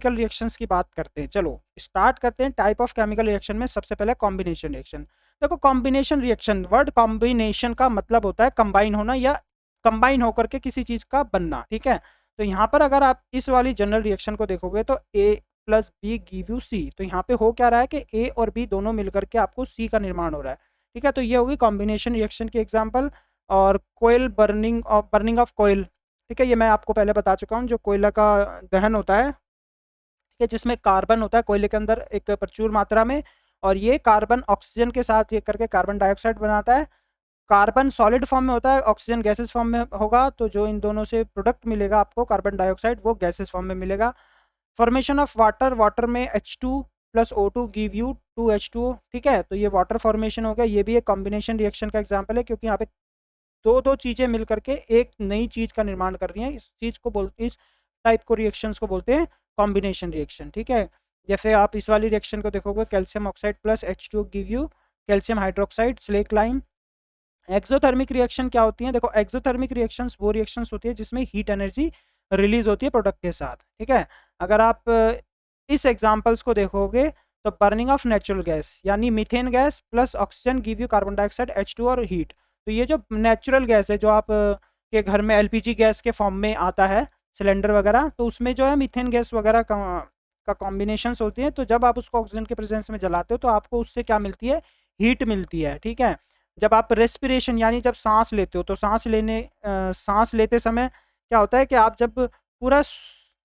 Chemical reactions की बात करते हैं। चलो स्टार्ट करते हैं टाइप ऑफ केमिकल रिएक्शन में। सबसे पहले कॉम्बिनेशन रिएक्शन। देखो कॉम्बिनेशन रिएक्शन, वर्ड कॉम्बिनेशन का मतलब होता है कंबाइन होना या कंबाइन होकर के किसी चीज का बनना, ठीक है। तो यहाँ पर अगर आप इस वाली जनरल रिएक्शन को देखोगे तो ए plus B give you see. तो यहाँ पे हो क्या रहा है कि ए और बी दोनों मिलकर के आपको सी का निर्माण हो रहा है, ठीक है। तो ये होगी कॉम्बिनेशन रिएक्शन की एग्जाम्पल। और कोयल बर्निंग ऑफ कोयल, ठीक है, ये मैं आपको पहले बता चुका हूँ। जो कोयला का दहन होता है, ठीक है, जिसमें कार्बन होता है कोयले के अंदर एक प्रचुर मात्रा में, और ये कार्बन ऑक्सीजन के साथ ये करके कार्बन डाइऑक्साइड बनाता है। कार्बन सॉलिड फॉर्म में होता है, ऑक्सीजन गैसेस फॉर्म में होगा। तो जो इन दोनों से प्रोडक्ट मिलेगा आपको कार्बन डाइऑक्साइड, वो गैसेस फॉर्म में मिलेगा। फॉर्मेशन ऑफ वाटर, वाटर में H2 plus O2 give you 2H2O, ठीक है। तो ये वाटर फॉर्मेशन हो गया। ये भी एक कॉम्बिनेशन रिएक्शन का एग्जाम्पल है, क्योंकि यहाँ पे दो दो चीज़ें मिल करके एक नई चीज़ का निर्माण कर रही हैं। इस टाइप को रिएक्शंस को बोलते हैं कॉम्बिनेशन रिएक्शन, ठीक है। जैसे आप इस वाली रिएक्शन को देखोगे, calcium oxide plus H2O give you calcium hydroxide slack lime. Exothermic reaction क्या होती है? देखो एक्सोथर्मिक रिएक्शंस वो रिएक्शंस होती है जिसमें हीट एनर्जी रिलीज होती है प्रोडक्ट के साथ, ठीक है। अगर आप इस एग्जांपल्स को देखोगे तो बर्निंग ऑफ नेचुरल गैस यानी methane gas plus oxygen give you carbon dioxide H2 और हीट। तो ये जो नेचुरल गैस है जो आप के घर में LPG गैस के फॉर्म में आता है, सिलेंडर वगैरह, तो उसमें जो है मीथेन गैस वगैरह का कॉम्बिनेशंस होती है। तो जब आप उसको ऑक्सीजन के प्रेजेंस में जलाते हो तो आपको उससे क्या मिलती है? हीट मिलती है, ठीक है। जब आप रेस्पिरेशन यानी जब सांस लेते हो तो सांस लेते समय क्या होता है कि आप जब पूरा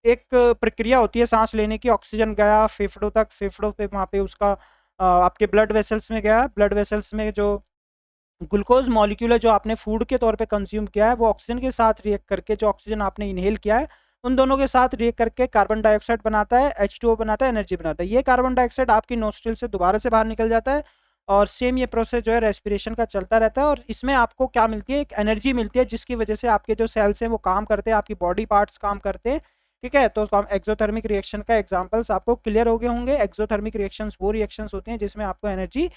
एक प्रक्रिया होती है सांस लेने की, ऑक्सीजन गया फेफड़ों तक, फेफड़ों पे वहाँ पे उसका आपके ब्लड वेसल्स में गया, ब्लड वेसल्स में जो ग्लूकोज मॉलिक्यूल है जो आपने फूड के तौर पे कंज्यूम किया है, वो ऑक्सीजन के साथ रिएक्ट करके जो ऑक्सीजन आपने इनहेल किया है उन दोनों के साथ रिएक्ट करके कार्बन डाइऑक्साइड बनाता है, H2O बनाता है, एनर्जी बनाता है। ये कार्बन डाइऑक्साइड आपकी नोस्ट्रिल से दोबारा से बाहर निकल जाता है और सेम ये प्रोसेस जो है रेस्पिरेशन का चलता रहता है। और इसमें आपको क्या मिलती है? एक एनर्जी मिलती है जिसकी वजह से आपके जो सेल्स हैं वो काम करते हैं, आपकी बॉडी पार्ट्स काम करते हैं, ठीक है। तो एक्सोथर्मिक रिएक्शन का एग्जाम्पल्स आपको क्लियर हो गए होंगे। एक्सोथर्मिक रिएक्शंस वो रिएक्शंस होते हैं जिसमें आपको एनर्जी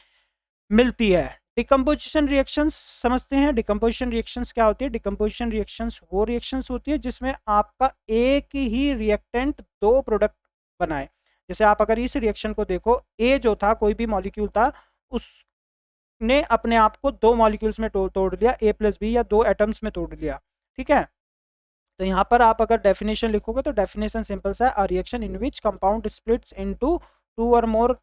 मिलती है। डिकम्पोजिशन रिएक्शंस समझते हैं। डिकम्पोजिशन रिएक्शंस क्या होती है? डिकम्पोजिशन रिएक्शंस वो रिएक्शंस होती है जिसमें आपका एक ही रिएक्टेंट दो प्रोडक्ट बनाए। जैसे आप अगर इस रिएक्शन को देखो, ए जो था कोई भी मॉलिक्यूल था, उसने अपने आप को दो मॉलिक्यूल्स में तोड़ दिया, ए प्लस बी, या दो एटम्स में तोड़ लिया, ठीक है। तो यहाँ पर आप अगर डेफिनेशन लिखोगे तो डेफिनेशन सिंपल सा है, a reaction in which compound splits into two or more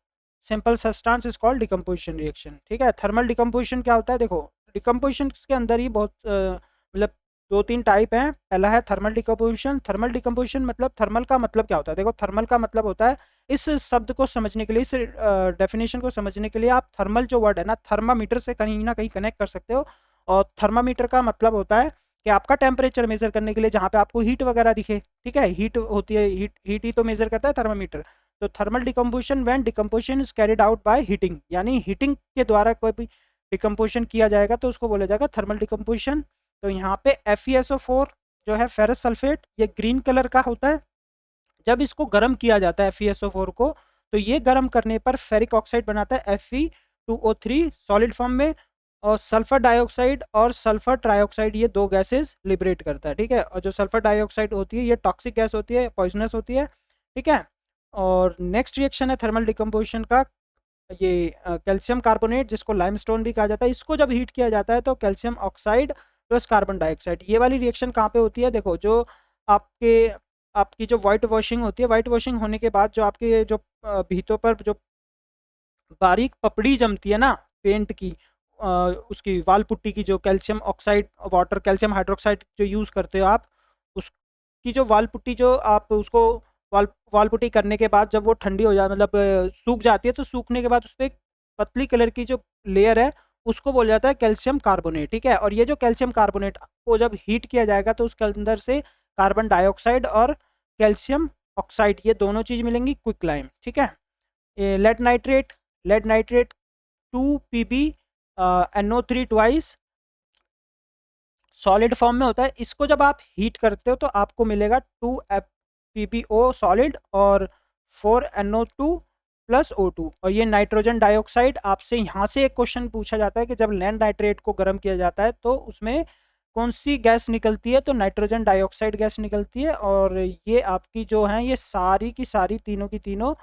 simple substance is called decomposition reaction, ठीक है। थर्मल डिकम्पोजिशन क्या होता है? देखो डिकम्पोजिशन के अंदर ही बहुत मतलब दो तीन टाइप हैं। पहला है थर्मल डिकम्पोजिशन। थर्मल डिकम्पोजिशन मतलब, थर्मल का मतलब क्या होता है? देखो थर्मल का मतलब होता है, इस शब्द को समझने के लिए, इस डेफिनेशन को समझने के लिए आप थर्मल जो वर्ड है ना, थर्मामीटर से कहीं ना कहीं कनेक्ट कर सकते हो। और थर्मामीटर का मतलब होता है कि आपका टेम्परेचर मेजर करने के लिए जहाँ पे आपको हीट वगैरह दिखे, ठीक है, हीट होती है, हीट ही तो मेजर करता है थर्मामीटर। तो thermal decomposition when decomposition is carried out by heating, यानी हीटिंग के द्वारा कोई भी डिकम्पोजिशन किया जाएगा तो उसको बोला जाएगा थर्मल डिकम्पोजिशन। तो यहाँ पे FeSO4 जो है फेरस सल्फेट, ये ग्रीन कलर का होता है। जब इसको गर्म किया जाता है FeSO4 को, तो ये गर्म करने पर फेरिक ऑक्साइड बनाता है Fe2O3 सॉलिड फॉर्म में, और सल्फर डाइऑक्साइड और सल्फर ट्राइऑक्साइड ये दो गैसेस लिबरेट करता है, ठीक है। और जो सल्फर डाइऑक्साइड होती है ये टॉक्सिक गैस होती है, पॉइजनस होती है, ठीक है। और नेक्स्ट रिएक्शन है थर्मल डिकम्पोजिशन का, ये कैल्शियम कार्बोनेट जिसको लाइमस्टोन भी कहा जाता है। इसको जब हीट किया जाता है तो calcium oxide plus carbon dioxide, ये वाली रिएक्शन कहाँ पे होती है? देखो जो आपके आपकी जो वाइट वॉशिंग होती है, वाइट वॉशिंग होने के बाद जो आपके जो भीतों पर जो बारीक पपड़ी जमती है ना पेंट की, उसकी वाल पुट्टी की, जो calcium oxide water calcium hydroxide जो यूज़ करते हो आप, उसकी जो वाल पुट्टी, जो आप उसको वाल वाल पुट्टी करने के बाद जब वो ठंडी हो जाए, मतलब सूख जाती है, तो सूखने के बाद उस पर एक पतली कलर की जो लेयर है उसको बोला जाता है कैल्शियम कार्बोनेट, ठीक है। और ये जो कैल्शियम कार्बोनेट को जब हीट किया जाएगा तो उसके अंदर से कार्बन डाइऑक्साइड और कैल्शियम ऑक्साइड ये दोनों चीज़ मिलेंगी, क्विक लाइम, ठीक है। Lead nitrate 2 Pb NO3 twice solid form में होता है। इसको जब आप हीट करते हो तो आपको मिलेगा 2 PbO सॉलिड और 4NO2 प्लस O2। और ये नाइट्रोजन डाइऑक्साइड, आपसे यहाँ से एक क्वेश्चन पूछा जाता है कि जब लैंड नाइट्रेट को गर्म किया जाता है तो उसमें कौन सी गैस निकलती है, तो नाइट्रोजन डाइऑक्साइड गैस निकलती है। और ये आपकी जो हैं ये सारी की सारी तीनों की तीनों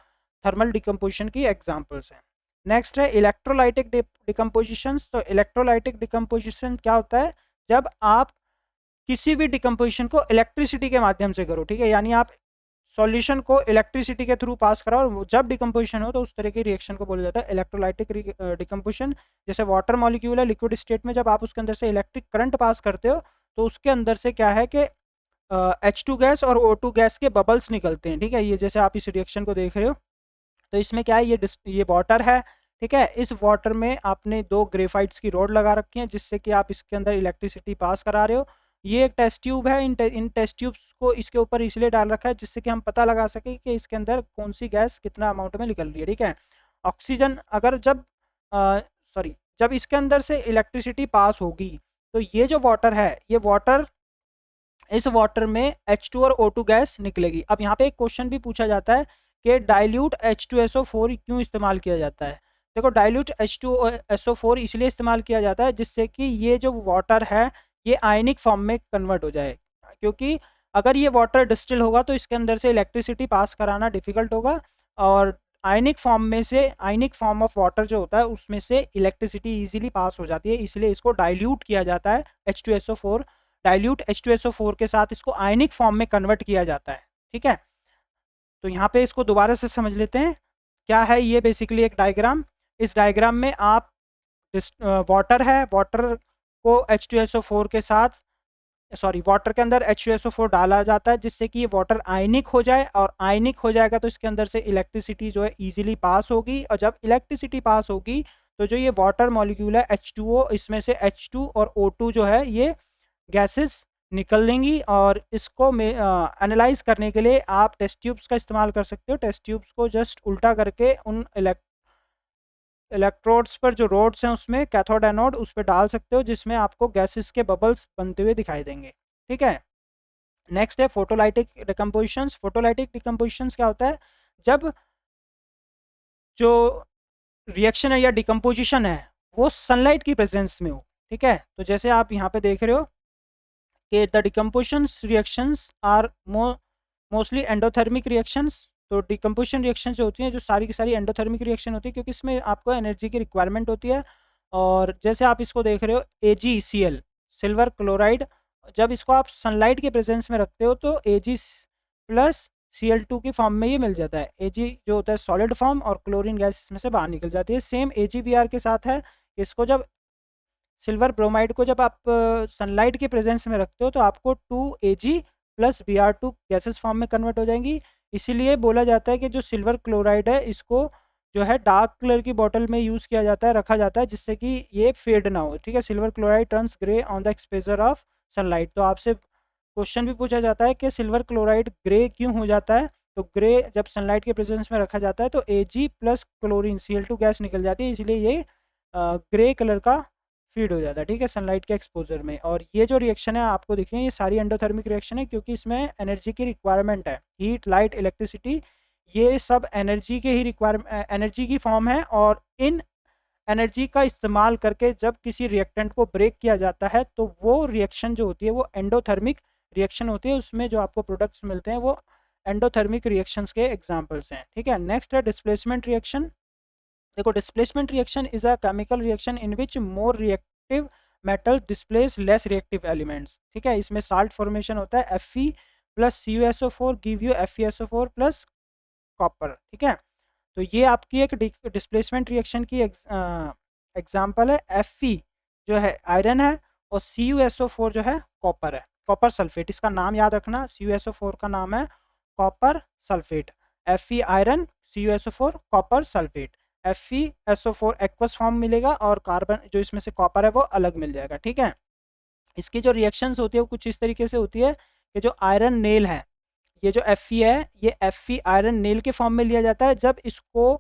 थर्मल डिकम्पोजिशन की एग्जांपल्स हैं। नेक्स्ट है इलेक्ट्रोलाइटिक डिकम्पोजिशन। तो इलेक्ट्रोलाइटिक डिकम्पोजिशन क्या होता है, जब आप किसी भी डिकम्पोजिशन को इलेक्ट्रिसिटी के माध्यम से करो, ठीक है, यानी आप सॉल्यूशन को इलेक्ट्रिसिटी के थ्रू पास कराओ, और जब डिकम्पोजिशन हो तो उस तरह की रिएक्शन को बोला जाता है इलेक्ट्रोलाइटिक डिकम्पोजिशन। जैसे वाटर मॉलिक्यूल है लिक्विड स्टेट में, जब आप उसके अंदर से इलेक्ट्रिक करंट पास करते हो तो उसके अंदर से क्या है कि H2 गैस और O2 गैस के बबल्स निकलते हैं, ठीक है। ये जैसे आप इस रिएक्शन को देख रहे हो, तो इसमें क्या है, ये वाटर है, ठीक है। इस वाटर में आपने दो ग्रेफाइट्स की रोड लगा रखी है जिससे कि आप इसके अंदर इलेक्ट्रिसिटी पास करा रहे हो। ये एक टेस्ट ट्यूब है, इन टेस्ट ट्यूब्स को इसके ऊपर इसलिए डाल रखा है जिससे कि हम पता लगा सकें कि इसके अंदर कौन सी गैस कितना अमाउंट में निकल रही है, ठीक है। ऑक्सीजन अगर जब इसके अंदर से इलेक्ट्रिसिटी पास होगी तो ये जो वाटर है, ये वाटर, इस वाटर में H2 और O2 गैस निकलेगी। अब यहाँ पे एक क्वेश्चन भी पूछा जाता है कि डाइल्यूट H2SO4 क्यों इस्तेमाल किया जाता है। देखो, डाइल्यूट H2SO4 इसलिए इस्तेमाल किया जाता है जिससे कि ये जो वाटर है ये आयनिक फॉर्म में कन्वर्ट हो जाए, क्योंकि अगर ये वाटर डिस्टिल होगा तो इसके अंदर से इलेक्ट्रिसिटी पास कराना डिफिकल्ट होगा, और आयनिक फॉर्म ऑफ वाटर जो होता है उसमें से इलेक्ट्रिसिटी इजीली पास हो जाती है, इसलिए इसको डाइल्यूट किया जाता है। H2SO4 डाइल्यूट H2SO4 के साथ इसको आयनिक फॉर्म में कन्वर्ट किया जाता है, ठीक है। तो यहाँ पे इसको दोबारा से समझ लेते हैं, क्या है ये, बेसिकली एक डायग्राम। इस डायग्राम में आप वाटर है, वाटर को H2SO4 के साथ, सॉरी, वाटर के अंदर H2SO4 डाला जाता है जिससे कि ये वाटर आयनिक हो जाए, और आयनिक हो जाएगा तो इसके अंदर से इलेक्ट्रिसिटी जो है इजीली पास होगी, और जब इलेक्ट्रिसिटी पास होगी तो जो ये वाटर मॉलिक्यूल है H2O, इसमें से H2 और O2 जो है ये गैसेस निकल लेंगी, और इसको एनालाइज करने के लिए आप टेस्ट ट्यूब्स का इस्तेमाल कर सकते हो। टेस्ट ट्यूब्स को जस्ट उल्टा करके उन इलेक्ट्रोड्स पर जो रोड्स हैं उसमें कैथोड एनोड उस पर डाल सकते हो, जिसमें आपको गैसेस के बबल्स बनते हुए दिखाई देंगे, ठीक है। नेक्स्ट है फोटोलाइटिक डिकम्पोजिशंस। फोटोलाइटिक डिकम्पोजिशंस क्या होता है, जब जो रिएक्शन है या डिकम्पोजिशन है वो सनलाइट की प्रेजेंस में हो, ठीक है। तो जैसे आप यहाँ पे देख रहे हो कि the decomposition reactions are mostly endothermic reactions. तो डिकम्पोजिशन रिएक्शन जो होती हैं, जो सारी की सारी एंडोथर्मिक रिएक्शन होती है, क्योंकि इसमें आपको एनर्जी की रिक्वायरमेंट होती है। और जैसे आप इसको देख रहे हो AgCl, सिल्वर क्लोराइड, जब इसको आप सनलाइट के प्रेजेंस में रखते हो तो Ag प्लस Cl2 की फॉर्म में ये मिल जाता है। Ag जो होता है सॉलिड फॉर्म, और क्लोरीन गैस इसमें से बाहर निकल जाती है। सेम AgBr के साथ है, इसको जब सिल्वर ब्रोमाइड को जब आप सनलाइट के प्रेजेंस में रखते हो तो आपको 2Ag plus Br2 gases form में कन्वर्ट हो जाएंगी। इसीलिए बोला जाता है कि जो सिल्वर क्लोराइड है इसको जो है डार्क कलर की बॉटल में यूज़ किया जाता है, रखा जाता है, जिससे कि ये फेड ना हो, ठीक है। Silver chloride turns grey on the exposure of sunlight. तो आपसे क्वेश्चन भी पूछा जाता है कि सिल्वर क्लोराइड ग्रे क्यों हो जाता है, तो ग्रे जब सनलाइट के प्रेजेंस में रखा जाता है तो Ag plus chlorine Cl2 gas निकल जाती है, इसलिए ये ग्रे कलर का फीड हो जाता है, ठीक है, सनलाइट के एक्सपोजर में। और ये जो रिएक्शन है आपको दिख रही है ये सारी एंडोथर्मिक रिएक्शन है, क्योंकि इसमें एनर्जी की रिक्वायरमेंट है, हीट, लाइट, इलेक्ट्रिसिटी, ये सब एनर्जी के ही एनर्जी की फॉर्म है। और इन एनर्जी का इस्तेमाल करके जब किसी रिएक्टेंट को ब्रेक किया जाता है तो वो रिएक्शन जो होती है वो एंडोथर्मिक रिएक्शन होती है, उसमें जो आपको प्रोडक्ट्स मिलते हैं वो एंडोथर्मिक रिएक्शंस के एग्जांपल्स हैं, ठीक है। नेक्स्ट है डिस्प्लेसमेंट रिएक्शन। देखो, displacement reaction is a chemical reaction in which more reactive metal displace less reactive elements, ठीक है। इसमें साल्ट फॉर्मेशन होता है, Fe plus CuSO4 give you FeSO4 plus copper, ठीक है। तो ये आपकी एक डिस्प्लेसमेंट रिएक्शन की एग्जाम्पल है। Fe जो है आयरन है, और CuSO4 जो है कॉपर है, कॉपर सल्फेट। इसका नाम याद रखना, CuSO4 का नाम है copper sulphate. Fe iron, CuSO4 copper sulphate. FeSO4 aqueous form मिलेगा, और कार्बन जो इसमें से कॉपर है वो अलग मिल जाएगा, ठीक है। इसकी जो रिएक्शंस होती है वो कुछ इस तरीके से होती है कि जो आयरन नेल है, ये जो Fe है, ये Fe आयरन नेल के फॉर्म में लिया जाता है। जब इसको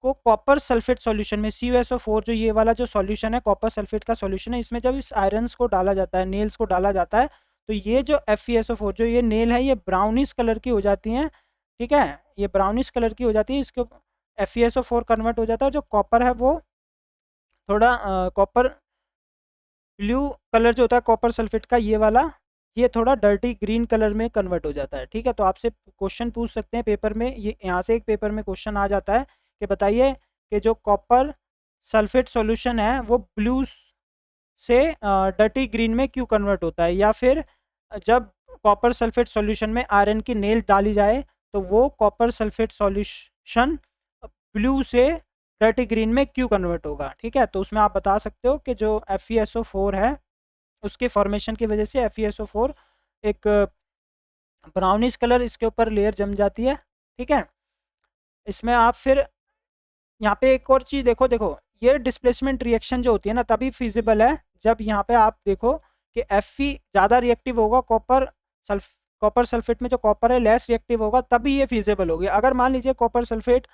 कॉपर सल्फेट सॉल्यूशन में, CuSO4 जो ये वाला जो सॉल्यूशन है कॉपर सल्फेट का सॉल्यूशन है, इसमें जब इस आयरन्स को डाला जाता है, नेल्स को डाला जाता है, तो ये जो FeSO4 जो ये नेल है ये ब्राउनिश कलर की हो जाती हैं, ठीक है। ये ब्राउनिश कलर की हो जाती है, इसके FeSO4 कन्वर्ट हो जाता है, जो कॉपर है वो थोड़ा कॉपर ब्लू कलर जो होता है कॉपर सल्फेट का, ये वाला, ये थोड़ा डर्टी ग्रीन कलर में कन्वर्ट हो जाता है। ठीक है, तो आपसे क्वेश्चन पूछ सकते हैं पेपर में, ये यहाँ से एक पेपर में क्वेश्चन आ जाता है कि बताइए कि जो कॉपर सल्फेट सॉल्यूशन है वो ब्लू से डर्टी ग्रीन में क्यों कन्वर्ट होता है, या फिर जब कॉपर सल्फेट सॉल्यूशन में आयरन की नेल डाली जाए तो वो कॉपर सल्फेट सॉल्यूशन ब्लू से डर्टी ग्रीन में क्यों कन्वर्ट होगा। ठीक है, तो उसमें आप बता सकते हो कि जो FeSO4 है उसके फॉर्मेशन की वजह से FeSO4 एक ब्राउनिश कलर इसके ऊपर लेयर जम जाती है। ठीक है, इसमें आप फिर यहाँ पे एक और चीज़ देखो, ये डिस्प्लेसमेंट रिएक्शन जो होती है ना तभी फिजिबल है जब यहाँ पे आप देखो कि Fe ज़्यादा रिएक्टिव होगा, कॉपर सल्फेट में जो कॉपर है लेस रिएक्टिव होगा, तभी ये फिजिबल होगी। अगर मान लीजिए कॉपर सल्फेट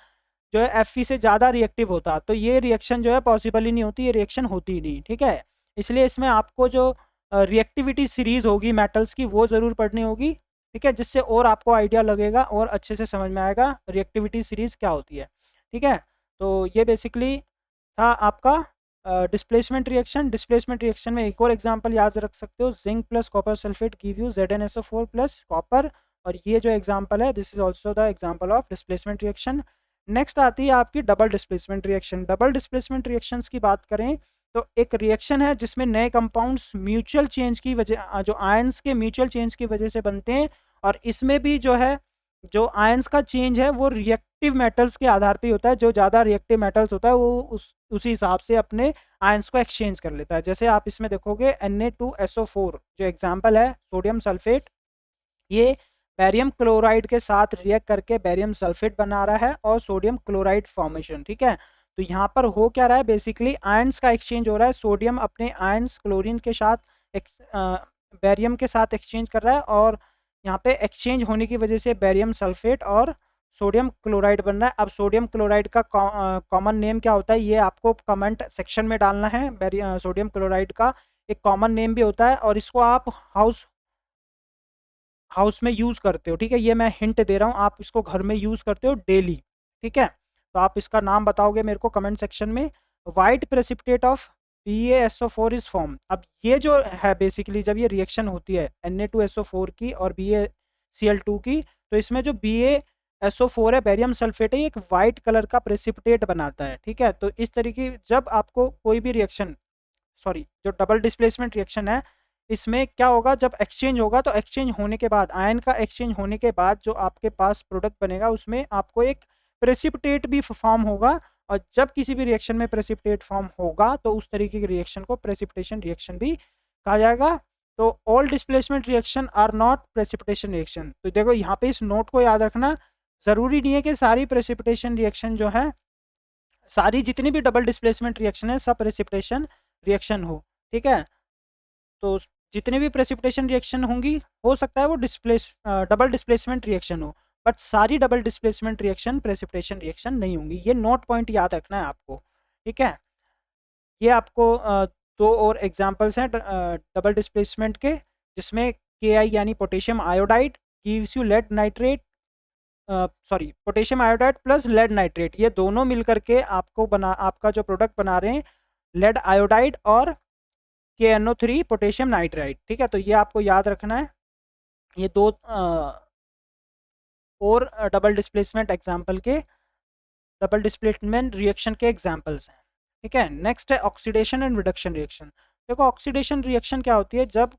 जो है Fe से ज़्यादा रिएक्टिव होता तो ये रिएक्शन जो है पॉसिबल ही नहीं होती, ये रिएक्शन होती ही नहीं। ठीक है, इसलिए इसमें आपको जो रिएक्टिविटी सीरीज होगी मेटल्स की वो ज़रूर पढ़नी होगी। ठीक है, जिससे और आपको आइडिया लगेगा और अच्छे से समझ में आएगा रिएक्टिविटी सीरीज क्या होती है। ठीक है, तो ये बेसिकली था आपका डिस्प्लेसमेंट रिएक्शन। डिस्प्लेसमेंट रिएक्शन में एक और एग्जांपल याद रख सकते हो, zinc plus copper sulphate give you ZnSO4 plus copper, और ये जो एग्जांपल है this is also the example of displacement reaction. Next आती है आपकी double displacement reaction. Double displacement reactions की बात करें तो एक रिएक्शन है जिसमें नए कंपाउंड्स म्यूचुअल चेंज की वजह, जो आयंस के म्यूचुअल चेंज की वजह से बनते हैं, और इसमें भी जो है जो आयंस का चेंज है वो रिएक्टिव मेटल्स के आधार पे होता है। जो ज़्यादा रिएक्टिव मेटल्स होता है वो उसी हिसाब से अपने आयंस को एक्सचेंज कर लेता है। जैसे आप इसमें देखोगे Na2SO4 जो एग्जांपल है सोडियम सल्फेट, ये बैरियम क्लोराइड के साथ रिएक्ट करके बैरियम सल्फेट बना रहा है और सोडियम क्लोराइड फॉर्मेशन। ठीक है, तो यहाँ पर हो क्या रहा है, बेसिकली आयंस का एक्सचेंज हो रहा है। सोडियम अपने आयंस क्लोरीन के साथ बैरियम के साथ एक्सचेंज कर रहा है, और यहाँ पे एक्सचेंज होने की वजह से बैरियम सल्फेट और सोडियम क्लोराइड बन रहा है। अब सोडियम क्लोराइड का कॉमन नेम क्या होता है ये आपको कमेंट सेक्शन में डालना है। सोडियम क्लोराइड का एक कॉमन नेम भी होता है और इसको आप हाउस में यूज़ करते हो। ठीक है, ये मैं हिंट दे रहा हूँ, आप इसको घर में यूज़ करते हो डेली। ठीक है, तो आप इसका नाम बताओगे मेरे को कमेंट सेक्शन में। White precipitate of BaSO4 is form. अब ये जो है बेसिकली जब ये रिएक्शन होती है Na2SO4 की और BaCl2 की, तो इसमें जो BaSO4 है बैरियम सल्फेट है, ये एक वाइट कलर का प्रेसिपिटेट बनाता है। ठीक है, तो इस तरीके जब आपको कोई भी रिएक्शन, सॉरी जो डबल डिस्प्लेसमेंट रिएक्शन है, इसमें क्या होगा जब एक्सचेंज होगा तो एक्सचेंज होने के बाद, आयन का एक्सचेंज होने के बाद जो आपके पास प्रोडक्ट बनेगा उसमें आपको एक प्रेसिपिटेट भी फॉर्म होगा, और जब किसी भी रिएक्शन में प्रेसिपिटेट फॉर्म होगा तो उस तरीके के रिएक्शन को प्रेसिपिटेशन रिएक्शन भी कहा जाएगा। तो all displacement reaction are not precipitation reaction. तो देखो यहाँ पे इस नोट को याद रखना, ज़रूरी नहीं है कि सारी प्रेसिपिटेशन रिएक्शन जो है, सारी जितनी भी डबल डिस्प्लेसमेंट रिएक्शन है सब प्रेसिपिटेशन रिएक्शन हो। ठीक है, तो जितने भी प्रेसिपिटेशन रिएक्शन होंगी हो सकता है वो डबल डिस्प्लेसमेंट रिएक्शन हो, बट सारी double displacement reaction precipitation reaction नहीं होंगी। ये नोट पॉइंट याद रखना है आपको। ठीक है, ये आपको दो और एग्जांपल्स हैं डबल डिस्प्लेसमेंट के, जिसमें Ki यानी potassium iodide gives you lead nitrate, sorry potassium iodide plus lead nitrate, ये दोनों मिलकर के आपका जो प्रोडक्ट बना रहे हैं लेड आयोडाइड और KNO3 पोटेशियम नाइट्राइड। ठीक है, तो ये आपको याद रखना है। ये दो और डबल डिस्प्लेसमेंट एग्जाम्पल के, डबल डिस्प्लेसमेंट रिएक्शन के एग्जाम्पल्स हैं। ठीक है, नेक्स्ट है ऑक्सीडेशन एंड रिडक्शन रिएक्शन। देखो ऑक्सीडेशन रिएक्शन क्या होती है, जब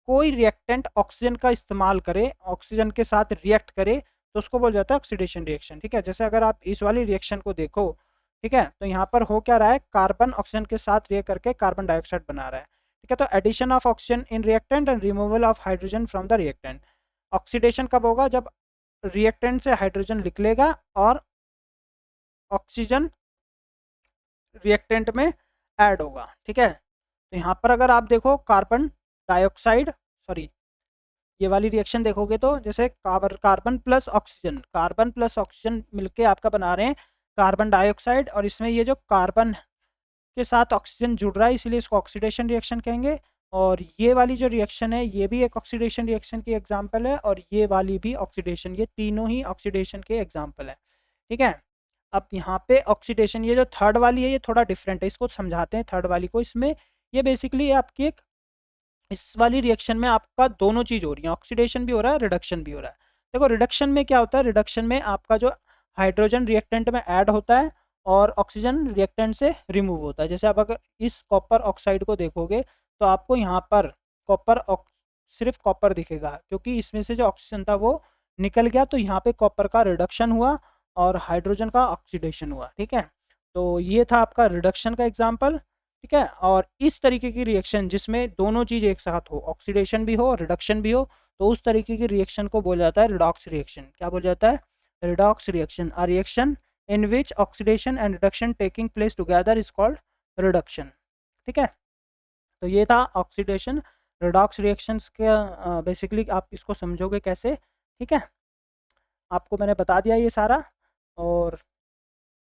कोई रिएक्टेंट ऑक्सीजन का इस्तेमाल करे, ऑक्सीजन के साथ रिएक्ट करे, तो उसको बोल जाता है ऑक्सीडेशन रिएक्शन। ठीक है, जैसे अगर आप इस वाली रिएक्शन को देखो, ठीक है, तो यहाँ पर हो क्या रहा है, कार्बन ऑक्सीजन के साथ रिएक्ट करके कार्बन डाइऑक्साइड बना रहा है। ठीक है, तो addition of oxygen in reactant and removal of hydrogen from the reactant. Oxidation कब होगा, जब रिएक्टेंट से हाइड्रोजन निकलेगा और ऑक्सीजन रिएक्टेंट में ऐड होगा। ठीक है, तो यहाँ पर अगर आप देखो कार्बन डाइऑक्साइड, सॉरी ये वाली रिएक्शन देखोगे तो जैसे कार्बन प्लस ऑक्सीजन मिलके आपका बना रहे हैं कार्बन डाइऑक्साइड, और इसमें ये जो कार्बन के साथ ऑक्सीजन जुड़ रहा है इसलिए इसको ऑक्सीडेशन रिएक्शन कहेंगे। और ये वाली जो रिएक्शन है ये भी एक ऑक्सीडेशन रिएक्शन की एग्जांपल है, और ये वाली भी ऑक्सीडेशन, ये तीनों ही ऑक्सीडेशन के एग्जांपल है। ठीक है, अब यहाँ पे ऑक्सीडेशन, ये जो थर्ड वाली है ये थोड़ा डिफरेंट है, इसको समझाते हैं थर्ड वाली को। इसमें ये बेसिकली आपकी एक इस वाली रिएक्शन में आपका दोनों चीज़ हो रही है, ऑक्सीडेशन भी हो रहा है, रिडक्शन भी हो रहा है। देखो रिडक्शन में क्या होता है, रिडक्शन में आपका जो हाइड्रोजन रिएक्टेंट में ऐड होता है और ऑक्सीजन रिएक्टेंट से रिमूव होता है। जैसे आप अगर इस कॉपर ऑक्साइड को देखोगे तो आपको यहाँ पर कॉपर सिर्फ कॉपर दिखेगा, क्योंकि इसमें से जो ऑक्सीजन था वो निकल गया, तो यहाँ पे कॉपर का रिडक्शन हुआ और हाइड्रोजन का ऑक्सीडेशन हुआ। ठीक है, तो ये था आपका रिडक्शन का एग्जाम्पल। ठीक है, और इस तरीके की रिएक्शन जिसमें दोनों चीज़ एक साथ हो, ऑक्सीडेशन भी हो रिडक्शन भी हो, तो उस तरीके की रिएक्शन को बोला जाता है रिडॉक्स रिएक्शन। क्या बोला जाता है? Redox reaction. A reaction in which oxidation and reduction taking place together is called reduction. ठीक है, तो ये था ऑक्सीडेशन रिडॉक्स रिएक्शंस के। बेसिकली आप इसको समझोगे कैसे? ठीक है, आपको मैंने बता दिया ये सारा। और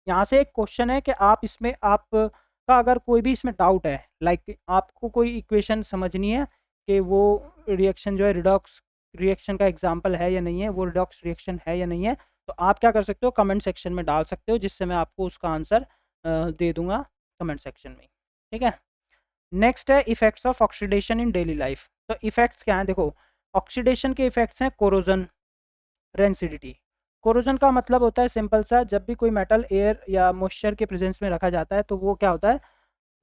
यहाँ से एक क्वेश्चन है कि आप इसमें आपका अगर कोई भी इसमें डाउट है, लाइक आपको कोई इक्वेशन समझनी है कि वो रिएक्शन जो है रिडॉक्स रिएक्शन का एग्जांपल है या नहीं है, वो रिडॉक्स रिएक्शन है या नहीं है, तो आप क्या कर सकते हो, कमेंट सेक्शन में डाल सकते हो, जिससे मैं आपको उसका आंसर दे दूंगा कमेंट सेक्शन में। ठीक है, नेक्स्ट है effects of oxidation in daily life. तो इफेक्ट्स क्या हैं? देखो, ऑक्सीडेशन के इफेक्ट्स हैं कोरोजन, रेंसिडिटी। कोरोजन का मतलब होता है सिंपल सा, जब भी कोई मेटल एयर या मॉइस्चर के प्रेजेंस में रखा जाता है तो वो क्या होता है,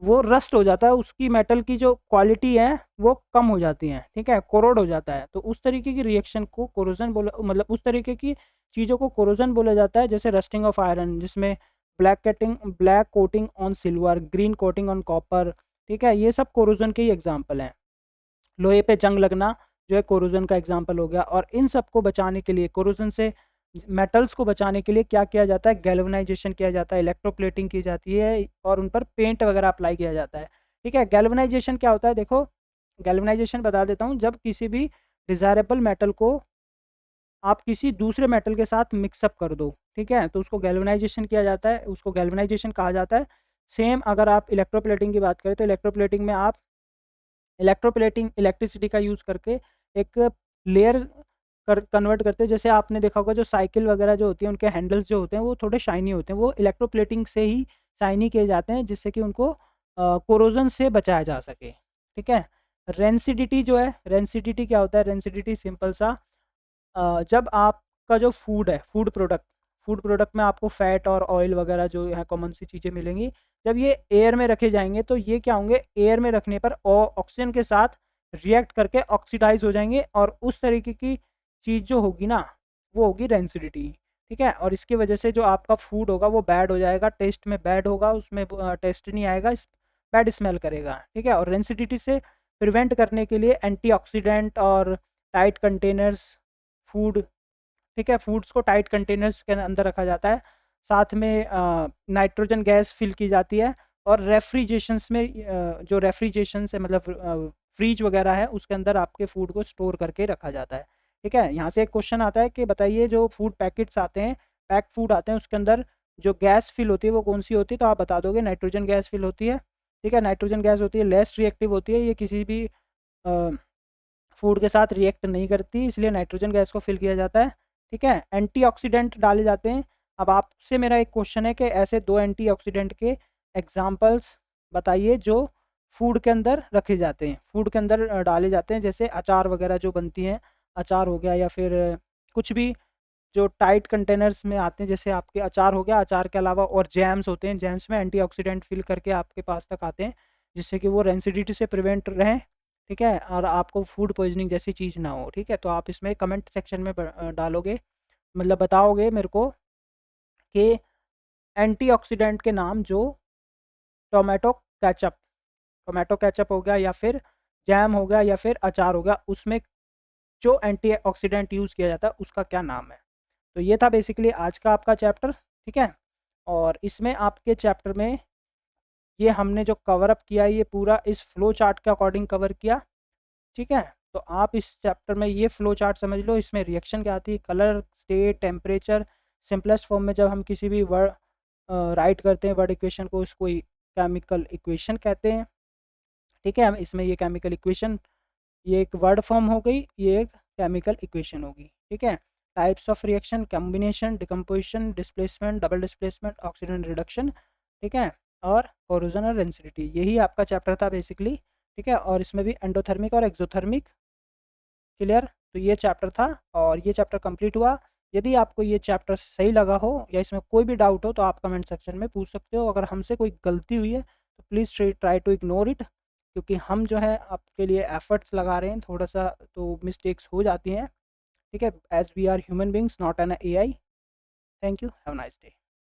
वो रस्ट हो जाता है, उसकी मेटल की जो क्वालिटी है वो कम हो जाती है। ठीक है, कोरोड हो जाता है। तो उस तरीके की रिएक्शन को कोरोजन बोला, मतलब उस तरीके की चीज़ों को कोरोजन बोला जाता है। जैसे रस्टिंग ऑफ आयरन, जिसमें black coating on silver, green coating on copper. ठीक है, ये सब कोरोजन के ही एग्जाम्पल हैं। लोहे पे जंग लगना जो है कोरोजन का एग्जाम्पल हो गया। और इन सब को बचाने के लिए, कोरोजन से मेटल्स को बचाने के लिए क्या किया जाता है, गैल्वेनाइजेशन किया जाता है, इलेक्ट्रोप्लेटिंग की जाती है और उन पर पेंट वगैरह अप्लाई किया जाता है। ठीक है, गैल्वेनाइजेशन क्या होता है? देखो, गैल्वेनाइजेशन बता देता हूँ। जब किसी भी डिज़ायरेबल मेटल को आप किसी दूसरे मेटल के साथ मिक्सअप कर दो, ठीक है, तो उसको गैल्वेनाइजेशन किया जाता है, उसको गैल्वेनाइजेशन कहा जाता है। सेम अगर आप इलेक्ट्रोप्लेटिंग की बात करें तो इलेक्ट्रोप्लेटिंग में आप इलेक्ट्रोप्लेटिंग इलेक्ट्रिसिटी का यूज़ करके एक लेयर कन्वर्ट करते हैं। जैसे आपने देखा होगा जो साइकिल वगैरह जो होती है उनके हैंडल्स जो होते हैं वो थोड़े शाइनी होते हैं, वो इलेक्ट्रोप्लेटिंग से ही शाइनी किए जाते हैं, जिससे कि उनको कोरोजन से बचाया जा सके। ठीक है, रेंसिडिटी जो है, रेंसिडिटी क्या होता है? रेंसिडिटी सिंपल सा, जब आपका जो फूड है, फूड प्रोडक्ट में आपको फैट और ऑयल वगैरह जो है कॉमन सी चीज़ें मिलेंगी, जब ये एयर में रखे जाएंगे तो ये क्या होंगे, एयर में रखने पर ऑक्सीजन के साथ रिएक्ट करके ऑक्सीडाइज हो जाएंगे, और उस तरीके की चीज़ जो होगी ना, वो होगी रेंसिडिटी। ठीक है, और इसकी वजह से जो आपका फूड होगा वो बैड हो जाएगा, टेस्ट में बैड होगा, उसमें टेस्ट नहीं आएगा, बैड स्मेल करेगा। ठीक है, और रेंसिडिटी से प्रिवेंट करने के लिए एंटीऑक्सीडेंट और टाइट कंटेनर्स, फूड, ठीक है, फूड्स को टाइट कंटेनर्स के अंदर रखा जाता है। साथ में नाइट्रोजन गैस फिल की जाती है, और रेफ्रिजरेशंस में जो रेफ्रिजरेशन से मतलब फ्रीज वगैरह है उसके अंदर आपके फूड को स्टोर करके रखा जाता है। ठीक है, यहाँ से एक क्वेश्चन आता है कि बताइए जो फूड पैकेट्स आते हैं, पैक फूड आते हैं, उसके अंदर जो गैस फिल होती है वो कौन सी होती है? तो आप बता दोगे नाइट्रोजन गैस फिल होती है। ठीक है, नाइट्रोजन गैस होती है, लेस रिएक्टिव होती है, ये किसी भी फूड के साथ रिएक्ट नहीं करती, इसलिए नाइट्रोजन गैस को फिल किया जाता है। ठीक है, एंटीऑक्सीडेंट डाले जाते हैं। अब आपसे मेरा एक क्वेश्चन है कि ऐसे दो एंटीऑक्सीडेंट के एग्जांपल्स बताइए जो फूड के अंदर रखे जाते हैं, फूड के अंदर डाले जाते हैं, जैसे अचार वगैरह जो बनती हैं, अचार हो गया, या फिर कुछ भी जो टाइट कंटेनर्स में आते हैं, जैसे आपके अचार हो गया, अचार के अलावा और जैम्स होते हैं, जैम्स में एंटीऑक्सीडेंट फिल करके आपके पास तक आते हैं, जिससे कि वो रेंसिडिटी से प्रिवेंट रहें। ठीक है, और आपको फूड पॉइजनिंग जैसी चीज़ ना हो। ठीक है, तो आप इसमें कमेंट सेक्शन में डालोगे, मतलब बताओगे मेरे को कि एंटीऑक्सीडेंट के नाम जो टोमेटो केचप, टोमेटो केचप हो गया, या फिर जैम हो गया, या फिर अचार हो गया, उसमें जो एंटीऑक्सीडेंट यूज़ किया जाता है उसका क्या नाम है? तो ये था बेसिकली आज का आपका चैप्टर। ठीक है, और इसमें आपके चैप्टर में ये हमने जो कवर अप किया है ये पूरा इस फ्लो चार्ट के अकॉर्डिंग कवर किया। ठीक है, तो आप इस चैप्टर में ये फ्लो चार्ट समझ लो, इसमें रिएक्शन क्या आती है, colour, state, temperature, simplest form में जब हम किसी भी वर्ड राइट करते हैं वर्ड इक्वेशन को, उसको केमिकल इक्वेशन कहते हैं। ठीक है, हम इसमें ये केमिकल इक्वेशन, ये एक वर्ड फॉर्म हो गई, ये एक केमिकल इक्वेशन होगी। ठीक है, types of reaction, combination, decomposition, displacement, double displacement, oxidation reduction. ठीक है, और कोरोजन और डेंसिटी, यही आपका चैप्टर था बेसिकली। ठीक है, और इसमें भी एंडोथर्मिक और एक्सोथर्मिक। क्लियर? तो ये चैप्टर था और ये चैप्टर कंप्लीट हुआ। यदि आपको ये चैप्टर सही लगा हो या इसमें कोई भी डाउट हो तो आप कमेंट सेक्शन में पूछ सकते हो। अगर हमसे कोई गलती हुई है तो please try to ignore it, क्योंकि हम जो है आपके लिए एफर्ट्स लगा रहे हैं, थोड़ा सा तो मिस्टेक्स हो जाती हैं। ठीक है, as we are human beings not an AI। Thank you, have nice day.